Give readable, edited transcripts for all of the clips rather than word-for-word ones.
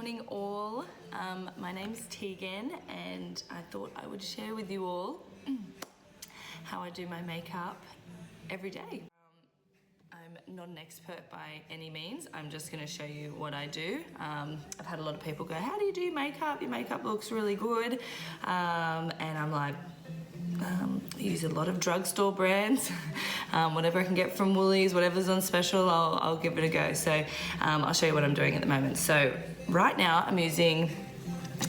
morning all. My name's Tegan and I thought I would share with you all how I do my makeup every day. I'm not an expert by any means. I'm just going to show you what I do. I've had a lot of people go, how do you do makeup? Your makeup looks really good. And I'm like, I use a lot of drugstore brands. Whatever I can get from Woolies, whatever's on special, I'll give it a go. So I'll show you what I'm doing at the moment. So right now I'm using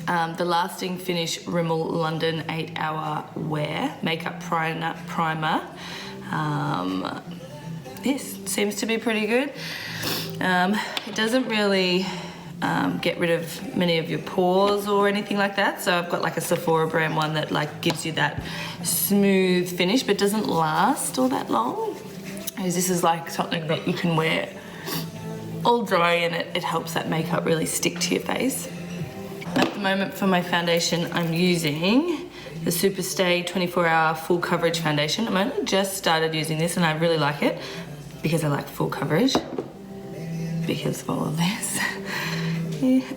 the Lasting Finish Rimmel London 8-Hour Wear Makeup Primer. This seems to be pretty good. It doesn't really get rid of many of your pores or anything like that. So I've got like a Sephora brand one that like gives you that smooth finish but doesn't last all that long. Because this is like something that you can wear all dry and it helps that makeup really stick to your face. At the moment for my foundation I'm using the Superstay 24-Hour Full Coverage Foundation. I've only just started using this and I really like it because I like full coverage because of all of this.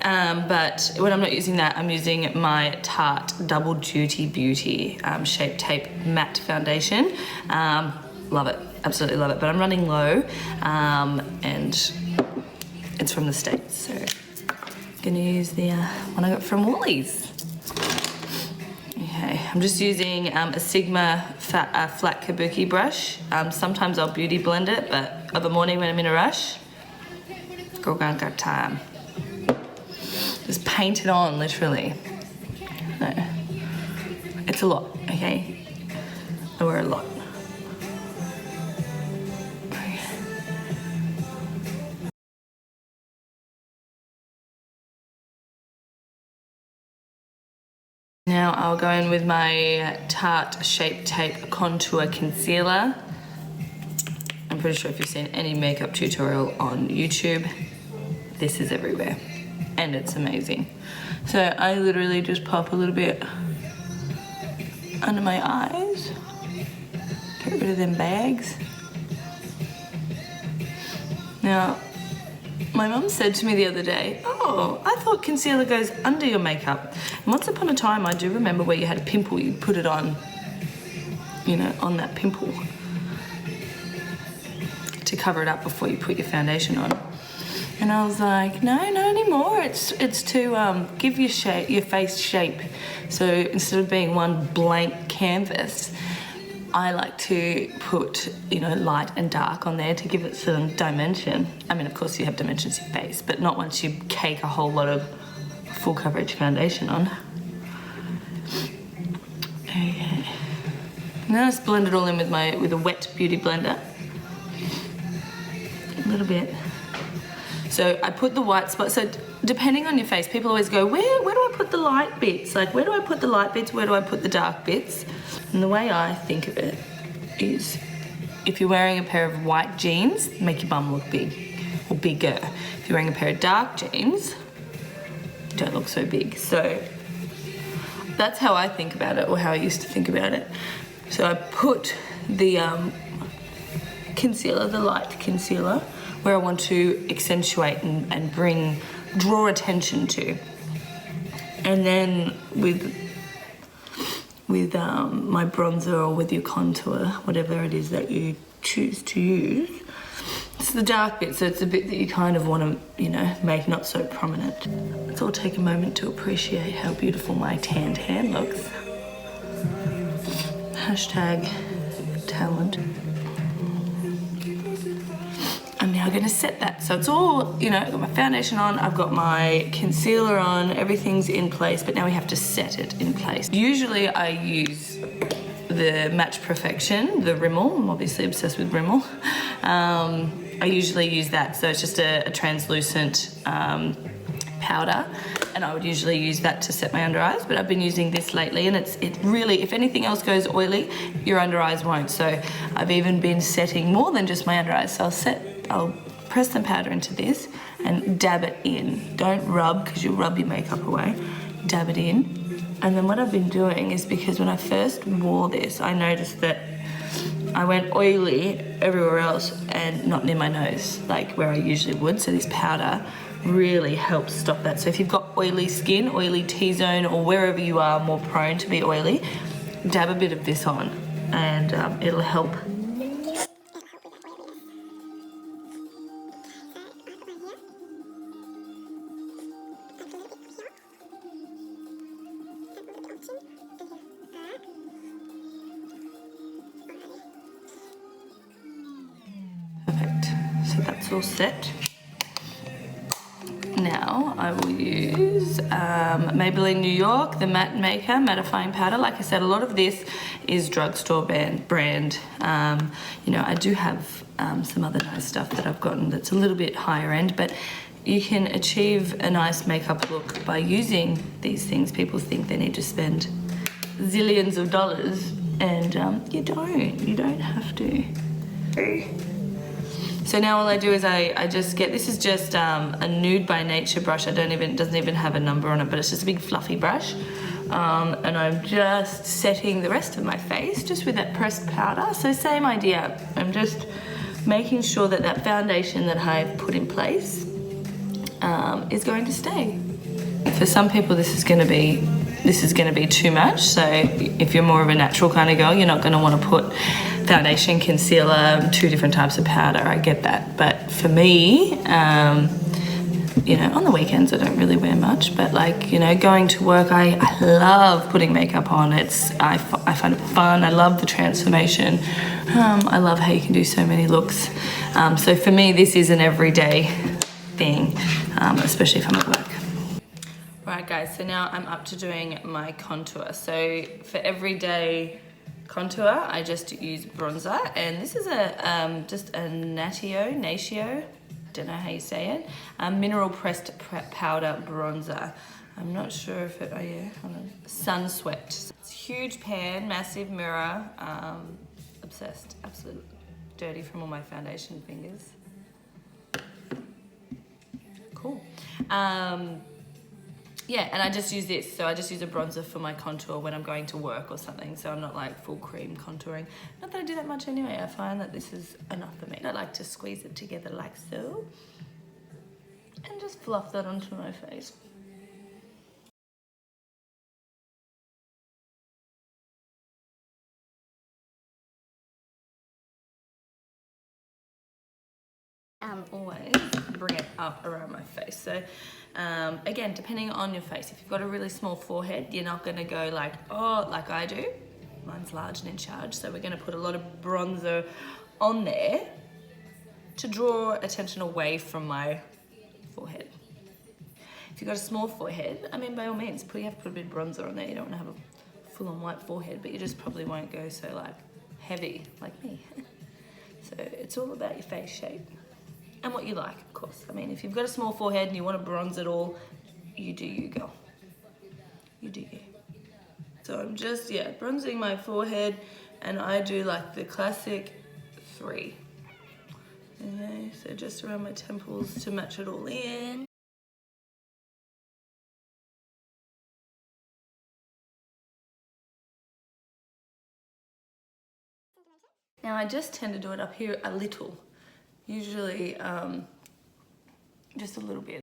But when I'm not using that, I'm using my Tarte Double Duty Beauty Shape Tape Matte Foundation. Love it, absolutely love it. But I'm running low and it's from the States. So I'm gonna use the one I got from Woolies. Okay, I'm just using a Sigma flat kabuki brush. Sometimes I'll beauty blend it, but of a morning when I'm in a rush, girl ain't got time. Just paint it on, literally. No. It's a lot, okay? I wear a lot. Okay. Now I'll go in with my Tarte Shape Tape Contour Concealer. I'm pretty sure if you've seen any makeup tutorial on YouTube, this is everywhere. And it's amazing. So I literally just pop a little bit under my eyes. Get rid of them bags. Now, my mum said to me the other day, oh, I thought concealer goes under your makeup. And once upon a time, I do remember where you had a pimple, you put it on, you know, on that pimple to cover it up before you put your foundation on. And I was like, no, not anymore. It's to give your face shape. So instead of being one blank canvas, I like to put, you know, light and dark on there to give it some dimension. I mean, of course you have dimensions in your face, but not once you cake a whole lot of full coverage foundation on. Okay. Now let's blend it all in with a wet beauty blender. A little bit. So I put the white spot, so depending on your face, people always go, where do I put the light bits? Like, where do I put the light bits? Where do I put the dark bits? And the way I think of it is, if you're wearing a pair of white jeans, make your bum look big, or bigger. If you're wearing a pair of dark jeans, don't look so big. So that's how I think about it, or how I used to think about it. So I put the concealer, the light concealer, where I want to accentuate and draw attention to. And then with my bronzer or with your contour, whatever it is that you choose to use, it's the dark bit, so it's a bit that you kind of want to, you know, make not so prominent. Let's all take a moment to appreciate how beautiful my tanned hand looks. Hashtag talent. I'm now going to set that. So it's all, you know, I've got my foundation on, I've got my concealer on, everything's in place, but now we have to set it in place. Usually I use the Match Perfection, the Rimmel. I'm obviously obsessed with Rimmel. I usually use that, so it's just a translucent powder, and I would usually use that to set my under eyes, but I've been using this lately, and it really, if anything else goes oily, your under eyes won't. So I've even been setting more than just my under eyes. So I'll press some powder into this and dab it in. Don't rub, because you'll rub your makeup away. Dab it in. And then what I've been doing is, because when I first wore this, I noticed that I went oily everywhere else and not near my nose, like where I usually would. So this powder really helps stop that. So if you've got oily skin, oily T-zone, or wherever you are more prone to be oily, dab a bit of this on and it'll help. Perfect, so that's all set. Now I will use Maybelline New York, the matte maker mattifying powder. Like I said, a lot of this is drugstore brand. You know, I do have some other nice stuff that I've gotten that's a little bit higher end, but you can achieve a nice makeup look by using these things. People think they need to spend zillions of dollars, and you don't have to. So now all I do is I just get, this is just a Nude by Nature brush. It doesn't even have a number on it, but it's just a big fluffy brush. And I'm just setting the rest of my face just with that pressed powder. So same idea. I'm just making sure that that foundation that I've put in place is going to stay. For some people this is going to be too much. So if you're more of a natural kind of girl, you're not going to want to put foundation, concealer, 2 different types of powder. I get that, but for me, you know, on the weekends I don't really wear much, but like, you know, going to work, I love putting makeup on. I find it fun. I love the transformation. I love how you can do so many looks. So for me, this is an everyday thing, especially if I'm at work. Right guys, so now I'm up to doing my contour. So for everyday contour, I just use bronzer, and this is just a Natio, don't know how you say it, mineral pressed powder bronzer. I'm not sure if it, oh yeah, hold on. Sun Swept. It's a huge pan, massive mirror, obsessed, absolutely dirty from all my foundation fingers. Cool. Yeah, and I just use this. So I just use a bronzer for my contour when I'm going to work or something. So I'm not like full cream contouring. Not that I do that much anyway. I find that this is enough for me. I like to squeeze it together like so. And just fluff that onto my face. Always bring it up around my face. So again, depending on your face, if you've got a really small forehead, you're not going to go like, oh, like I do. Mine's large and in charge, so we're going to put a lot of bronzer on there to draw attention away from my forehead. If you've got a small forehead, I mean, by all means, you have to put a bit of bronzer on there. You don't want to have a full-on white forehead, but you just probably won't go so like heavy like me. So it's all about your face shape. And what you like, of course. I mean, if you've got a small forehead and you want to bronze it all, you do you, girl. You do you. So I'm just, yeah, bronzing my forehead, and I do like the classic 3. Okay, so just around my temples to match it all in. Now I just tend to do it up here a little. Usually just a little bit.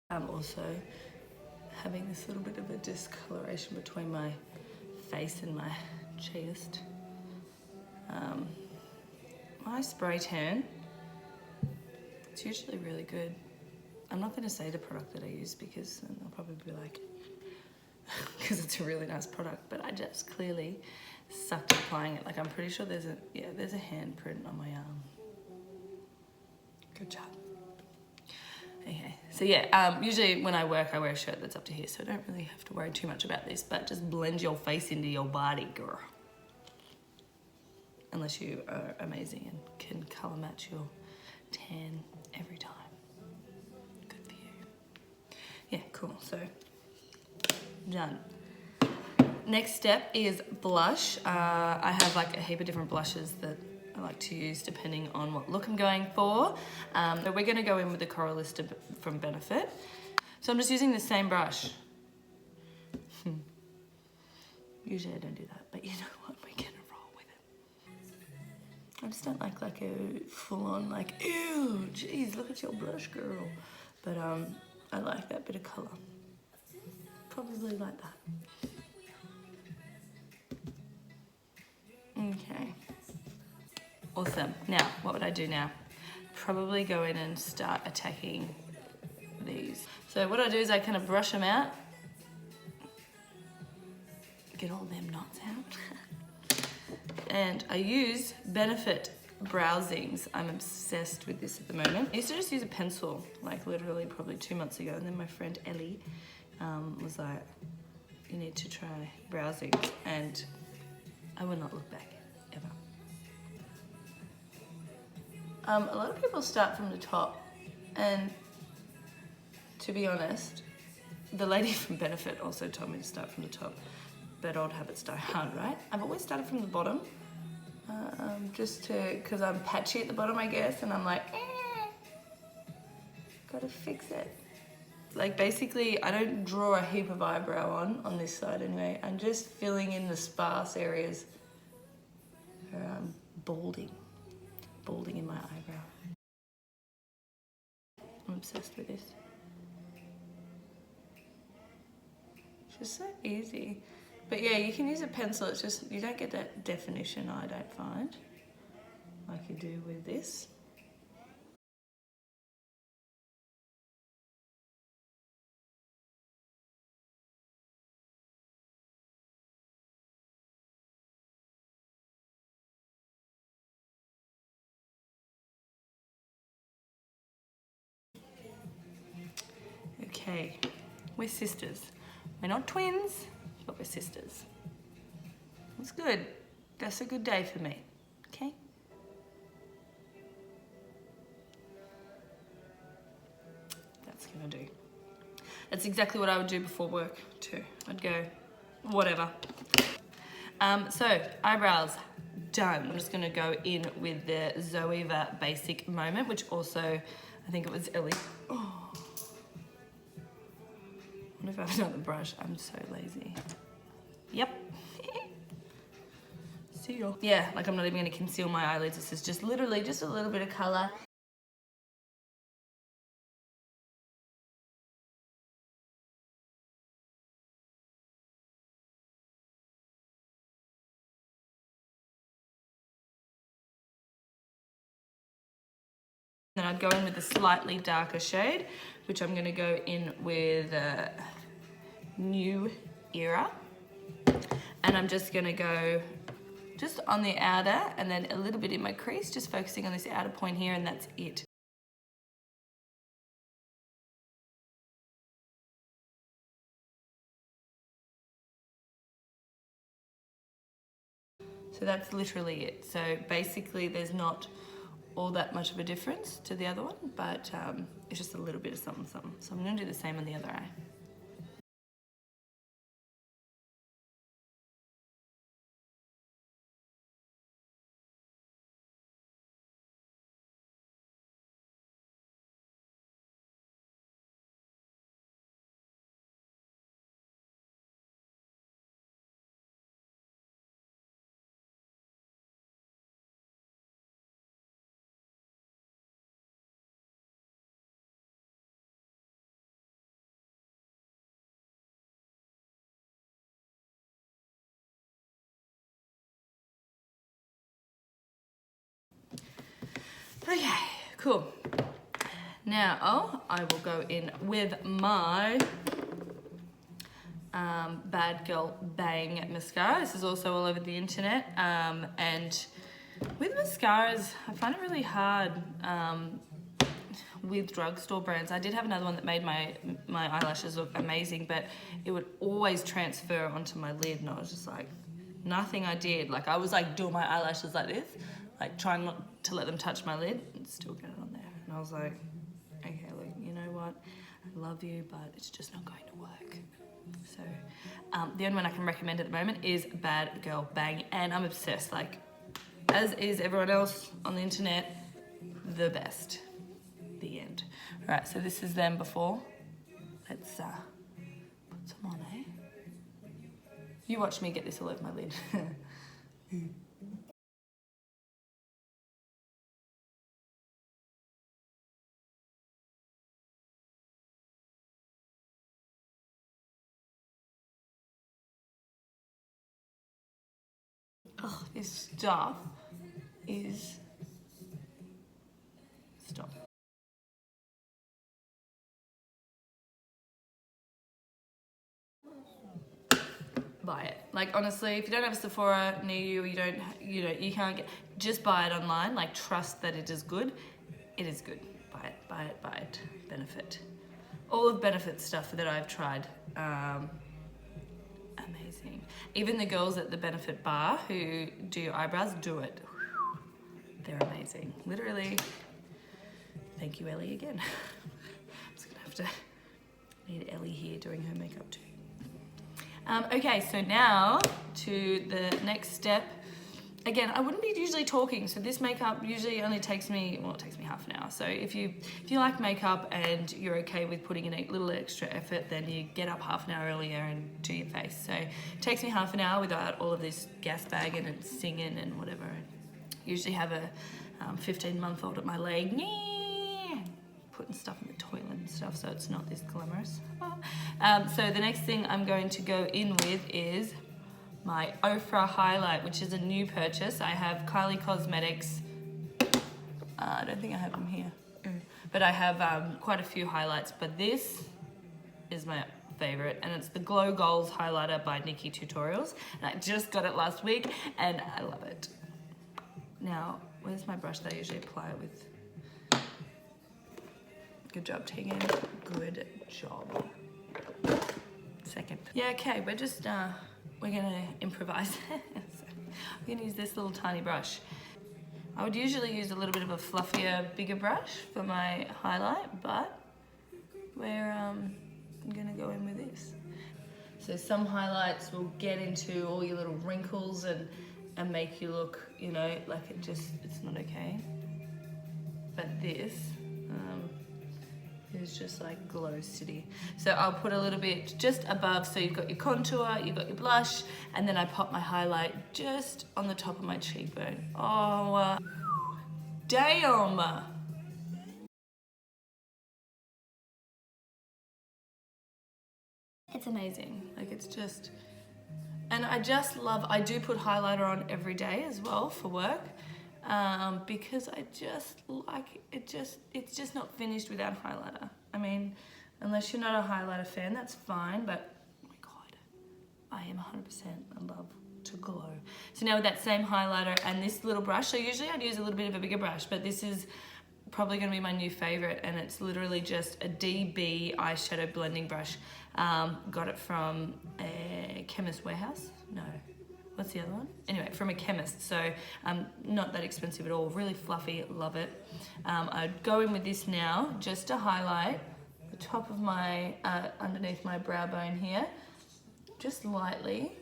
I'm also having this little bit of a discoloration between my face and my chest. My spray tan, it's usually really good. I'm not going to say the product that I use because they'll probably be like, because it's a really nice product, but I just clearly sucked at applying it. Like I'm pretty sure there's a handprint on my arm. Good job. Okay, so yeah, usually when I work, I wear a shirt that's up to here, so I don't really have to worry too much about this, but just blend your face into your body, girl. Unless you are amazing and can colour match your tan every time. Good for you. Yeah, cool, so done. Next step is blush. I have like a heap of different blushes that I like to use depending on what look I'm going for. So we're gonna go in with the Coralista from Benefit. So I'm just using the same brush. Usually I don't do that, but you know what, we're gonna roll with it. I just don't like a full-on like, ew, geez, look at your blush, girl. But I like that bit of colour. Probably like that. Okay. Awesome. Now, what would I do now? Probably go in and start attacking these. So what I do is I kind of brush them out. Get all them knots out. And I use Benefit Browsings. I'm obsessed with this at the moment. I used to just use a pencil, like literally probably 2 months ago. And then my friend Ellie was like, you need to try Browsings. And I will not look back, ever. A lot of people start from the top, and to be honest, the lady from Benefit also told me to start from the top, but old habits die hard, right? I've always started from the bottom, because I'm patchy at the bottom, I guess, and I'm like, gotta fix it. Like basically, I don't draw a heap of eyebrow on this side anyway. I'm just filling in the sparse areas where I'm balding in my eyebrow. I'm obsessed with this. It's just so easy. But yeah, you can use a pencil, it's just, you don't get that definition, I don't find, like you do with this. Okay, we're sisters. We're not twins, but we're sisters. It's good. That's a good day for me, okay? That's gonna do. That's exactly what I would do before work too. I'd go, whatever. So, eyebrows, done. I'm just gonna go in with the Zoeva Basic Moment, which also, I think it was Ellie. Oh. I wonder if I have another brush. I'm so lazy. Yep. See you. Yeah, like I'm not even gonna conceal my eyelids. This is just literally just a little bit of color. Then I'd go in with a slightly darker shade, which I'm gonna go in with New Era. And I'm just gonna go just on the outer and then a little bit in my crease, just focusing on this outer point here, and that's it. So that's literally it. So basically there's not all that much of a difference to the other one, but it's just a little bit of something, something. So I'm gonna do the same on the other eye. Okay, cool. Now I will go in with my Bad Girl Bang mascara. This is also all over the internet. And with mascaras, I find it really hard with drugstore brands. I did have another one that made my eyelashes look amazing, but it would always transfer onto my lid, and I was just like, nothing I did. Like I was like doing my eyelashes like this, like trying not to let them touch my lid, and still get it on there. And I was like, okay, look, you know what? I love you, but it's just not going to work. So the only one I can recommend at the moment is Bad Girl Bang, and I'm obsessed. Like as is everyone else on the internet, the best. The end. All right, so this is them before. Let's put some on, eh? You watch me get this all over my lid. Oh, this stuff is... Stop. Buy it. Like, honestly, if you don't have a Sephora near you, you can't get, just buy it online. Like, trust that it is good. It is good. Buy it, buy it, buy it. Benefit. All of Benefit stuff that I've tried. Amazing. Even the girls at the Benefit bar who do your eyebrows, do it. They're amazing. Literally. Thank you, Ellie, again. I'm just gonna have to need Ellie here doing her makeup too. Okay, so now to the next step. Again, I wouldn't be usually talking, so this makeup usually only takes me, well, it takes me half an hour. So if you like makeup and you're okay with putting in a little extra effort, then you get up half an hour earlier and do your face. So it takes me half an hour without all of this gas bagging and singing and whatever. I usually have a 15-month-old at my leg, putting stuff in the toilet and stuff, so it's not this glamorous. So the next thing I'm going to go in with is my Ofra highlight, which is a new purchase. I have Kylie Cosmetics. I don't think I have them here, but I have quite a few highlights, but this is my favorite, and it's the Glow Goals highlighter by Nikki Tutorials, and I just got it last week and I love it. Now, where's my brush that I usually apply it with? Good job, Tegan. Good job. Second. Yeah, okay, we're gonna improvise. So we're gonna use this little tiny brush. I would usually use a little bit of a fluffier, bigger brush for my highlight, but we're gonna go in with this. So some highlights will get into all your little wrinkles and make you look, like it's not okay. But this is just like Glow City. So I'll put a little bit just above, so you've got your contour, you've got your blush, and then I pop my highlight just on the top of my cheekbone. Oh, damn! It's amazing. Like, it's just... And I do put highlighter on every day as well for work. Because I just like it. It's just not finished without highlighter. I mean, unless you're not a highlighter fan, that's fine, but oh my god, I am 100% in love to glow. So now with that same highlighter and this little brush, so usually I'd use a little bit of a bigger brush, but this is probably going to be my new favorite, and it's literally just a DB eyeshadow blending brush. Got it from a Chemist Warehouse? No. What's the other one? Anyway, from a chemist, so not that expensive at all, really fluffy, love it. I'd go in with this now, just to highlight the top of my, underneath my brow bone here, just lightly,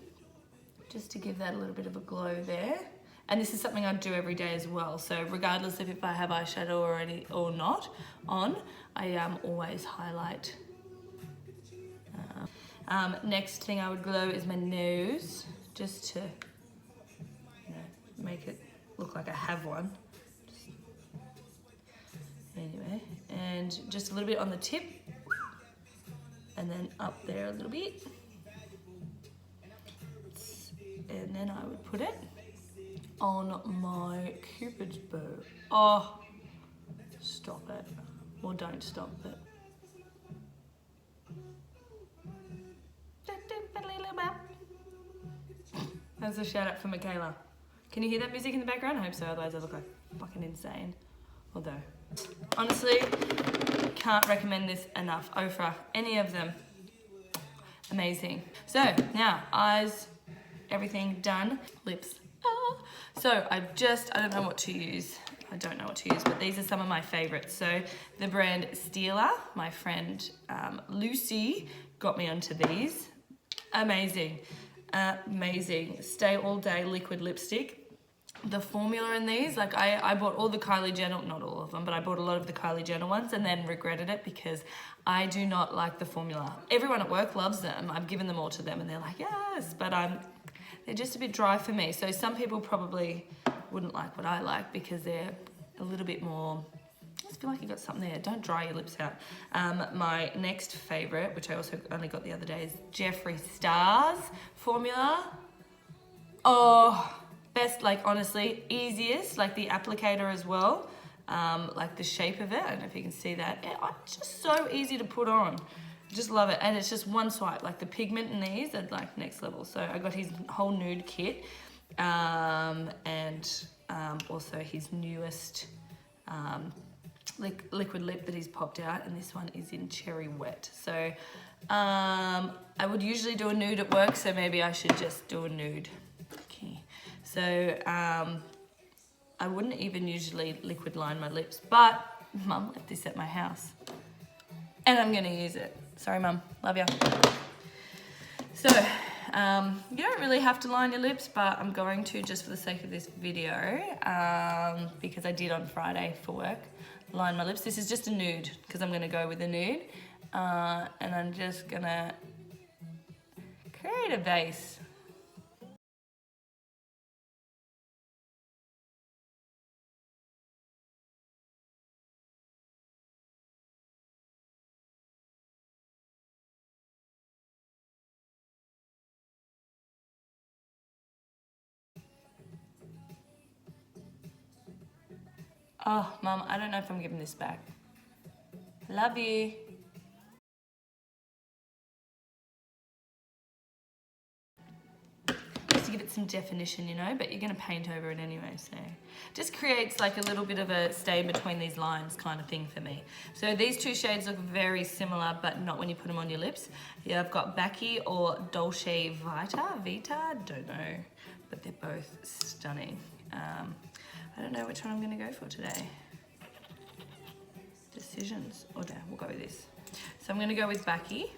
just to give that a little bit of a glow there. And this is something I do every day as well, so regardless of if I have eyeshadow or not on, I always highlight. Next thing I would glow is my nose, just to make it look like I have one. Anyway, and just a little bit on the tip, and then up there a little bit. And then I would put it on my Cupid's bow. Oh, stop it. Or don't stop it. That's a shout out for Michaela. Can you hear that music in the background? I hope so, otherwise I look like fucking insane. Although, honestly, can't recommend this enough. Ofra, any of them, amazing. So now, eyes, everything done. Lips. So I don't know what to use. But these are some of my favorites. So the brand Stila, my friend Lucy got me onto these. Amazing. Amazing. Stay All Day liquid lipstick. the formula in these. Like I bought all the Kylie Jenner, not all of them, but I bought a lot of the Kylie Jenner ones and then regretted it because I do not like the formula. Everyone at work loves them. I've given them all to them and they're like, yes, but they're just a bit dry for me. So some people probably wouldn't like what I like because they're a little bit more, I just feel like you got something there. Don't dry your lips out. My next favorite, which I also only got the other day, is Jeffree Star's formula. Oh, best, like honestly, easiest, like the applicator as well. Like the shape of it, I don't know if you can see that. It's just so easy to put on. Just love it. And it's just one swipe. Like the pigment in these are like next level. So I got his whole nude kit. And also his newest liquid lip that he's popped out. And this one is in Cherry Wet. So I would usually do a nude at work. So maybe I should just do a nude. Okay. So I wouldn't even usually liquid line my lips, but Mum left this at my house and I'm gonna use it. Sorry, Mum, love ya. So, you don't really have to line your lips, but I'm going to just for the sake of this video, because I did on Friday for work, line my lips. This is just a nude, because I'm gonna go with a nude, and I'm just gonna create a base. Oh, Mum, I don't know if I'm giving this back. Love you. Just to give it some definition, you know, but you're gonna paint over it anyway, so. Just creates like a little bit of a stay between these lines kind of thing for me. So these two shades look very similar, but not when you put them on your lips. Yeah, I've got Bacchi or Dolce Vita, don't know, but they're both stunning. I don't know which one I'm gonna go for today. Decisions, or no, we'll go with this. So I'm gonna go with Bacchi.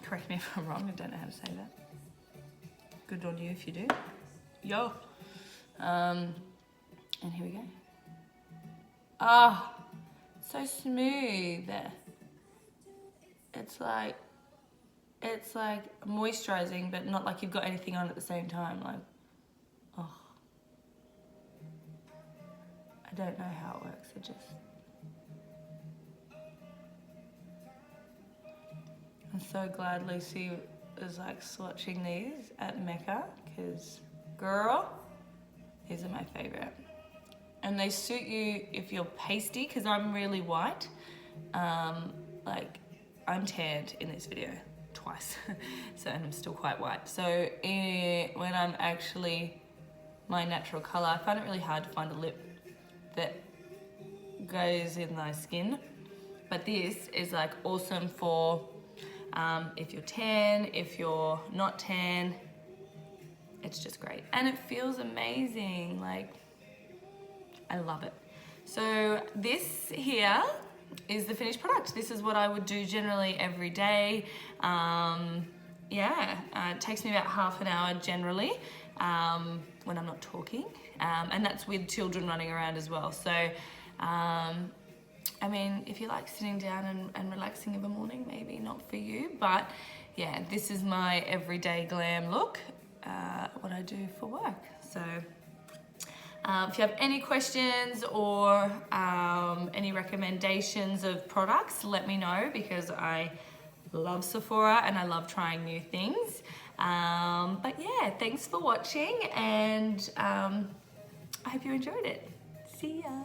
Correct me if I'm wrong, I don't know how to say that. Good on you if you do. Yo. And here we go. Ah, so smooth. It's like moisturizing, but not like you've got anything on at the same time. Like, oh. I don't know how it works, I'm so glad Lucy is like swatching these at Mecca, because girl, these are my favorite. And they suit you if you're pasty, because I'm really white. Like I'm tanned in this video twice, so, and I'm still quite white. So when I'm actually my natural color, I find it really hard to find a lip that goes in my skin. But this is like awesome for if you're tan, if you're not tan, it's just great. And it feels amazing, like, I love it. So this here is the finished product. This is what I would do generally every day. It takes me about half an hour generally when I'm not talking. And that's with children running around as well. So, I mean, if you like sitting down and relaxing in the morning, maybe not for you, but yeah, this is my everyday glam look, what I do for work. So if you have any questions or any recommendations of products, let me know, because I love Sephora and I love trying new things. But yeah, thanks for watching, and I hope you enjoyed it. See ya.